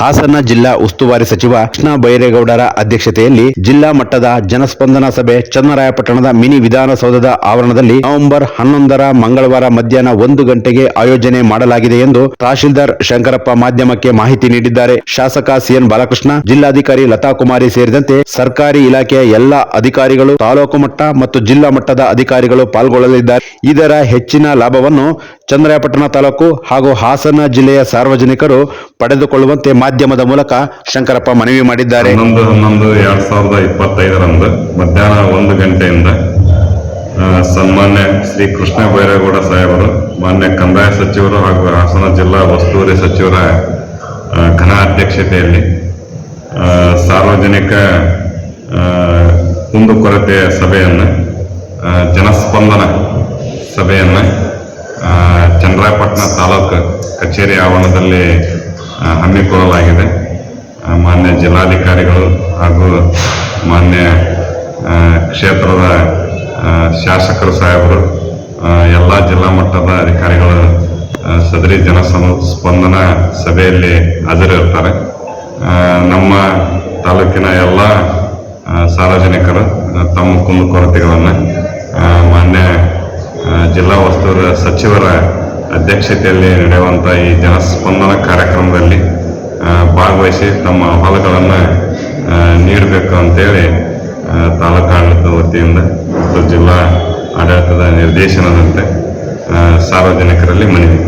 ಹಾಸನ ಜಿಲ್ಲಾ ಉಸ್ತುವಾರಿ ಸಚಿವ ಕೃಷ್ಣ ಬೈರೇಗೌಡರ ಅಧ್ಯಕ್ಷತೆಯಲ್ಲಿ ಜಿಲ್ಲಾ ಮಟ್ಟದ ಜನಸ್ಪಂದನ ಸಭೆ ಚನ್ನರಾಯಪಟ್ಟಣದ ಮಿನಿ ವಿಧಾನಸೌಧದ ಆವರಣದಲ್ಲಿ ನವೆಂಬರ್ 11ರ ಮಂಗಳವಾರ ಮಧ್ಯಾಹ್ನ 1 ಗಂಟೆಗೆ ಆಯೋಜನೆ ಮಾಡಲಾಗಿದೆ ಎಂದು ತಹಶೀಲ್ದಾರ್ ಶಂಕರಪ್ಪ ಮಾಧ್ಯಮಕ್ಕೆ ಮಾಹಿತಿ ನೀಡಿದ್ದಾರೆ. ಶಾಸಕ ಸಿಎನ್ ಬಾಲಕೃಷ್ಣ, ಜಿಲ್ಲಾಧಿಕಾರಿ ಲತಾಕುಮಾರಿ ಸೇರಿದಂತೆ ಸರ್ಕಾರಿ ಇಲಾಖೆಯ ಎಲ್ಲಾ ಅಧಿಕಾರಿಗಳು, ತಾಲೂಕು ಮಟ್ಟ ಮತ್ತು ಜಿಲ್ಲಾ ಮಟ್ಟದ ಅಧಿಕಾರಿಗಳು ಪಾಲ್ಗೊಳ್ಳಲಿದ್ದಾರೆ. ಇದರ ಹೆಚ್ಚಿನ ಲಾಭವನ್ನು ಚನ್ನರಾಯಪಟ್ಟಣ ತಾಲೂಕು ಹಾಗೂ ಹಾಸನ ಜಿಲ್ಲೆಯ ಸಾರ್ವಜನಿಕರು ಪಡೆದುಕೊಳ್ಳುವಂತೆ ಮಾಧ್ಯಮದ ಮೂಲಕ ಶಂಕರಪ್ಪ ಮನವಿ ಮಾಡಿದ್ದಾರೆ. 11/11/2025 ಮಧ್ಯಾಹ್ನ 1 ಗಂಟೆಯಿಂದ ಸನ್ಮಾನ್ಯ ಶ್ರೀ ಕೃಷ್ಣ ಬೈರೇಗೌಡ ಸಾಹೇಬರು, ಮಾನ್ಯ ಕಂದಾಯ ಸಚಿವರು ಹಾಗೂ ಹಾಸನ ಜಿಲ್ಲಾ ಉಸ್ತುವಾರಿ ಸಚಿವರ ಘನ ಅಧ್ಯಕ್ಷತೆಯಲ್ಲಿ ಸಾರ್ವಜನಿಕ ಕುಂದುಕೊರತೆಯ ಸಭೆಯನ್ನು, ಜನಸ್ಪಂದನ ಸಭೆಯನ್ನು ಚನ್ನರಾಯಪಟ್ಟಣ ತಾಲೂಕು ಕಚೇರಿ ಆವರಣದಲ್ಲಿ ಹಮ್ಮಿಕೊಳ್ಳಲಾಗಿದೆ. ಮಾನ್ಯ ಜಿಲ್ಲಾಧಿಕಾರಿಗಳು ಹಾಗೂ ಮಾನ್ಯ ಕ್ಷೇತ್ರದ ಶಾಸಕರು ಸಾಹೇಬರು, ಎಲ್ಲ ಜಿಲ್ಲಾ ಮಟ್ಟದ ಅಧಿಕಾರಿಗಳು ಸದರಿ ಜನಸ್ಪಂದನ ಸಭೆಯಲ್ಲಿ ಹಾಜರಿರ್ತಾರೆ. ನಮ್ಮ ತಾಲೂಕಿನ ಎಲ್ಲ ಸಾರ್ವಜನಿಕರು ತಮ್ಮ ಕುಂದುಕೊರತೆಗಳನ್ನು ಮಾನ್ಯ ಜಿಲ್ಲಾ ಉಸ್ತುವಾರಿ ಸಚಿವರ ಅಧ್ಯಕ್ಷತೆಯಲ್ಲಿ ನಡೆಯುವಂಥ ಈ ಜನಸ್ಪಂದನ ಕಾರ್ಯಕ್ರಮದಲ್ಲಿ ಭಾಗವಹಿಸಿ ತಮ್ಮ ಅಹವಾಲುಗಳನ್ನು ನೀಡಬೇಕು ಅಂತೇಳಿ ತಾಲೂಕು ಆಡಳಿತದ ವತಿಯಿಂದ ಮತ್ತು ಜಿಲ್ಲಾ ಆಡಳಿತದ ನಿರ್ದೇಶನದಂತೆ ಸಾರ್ವಜನಿಕರಲ್ಲಿ ಮನವಿ.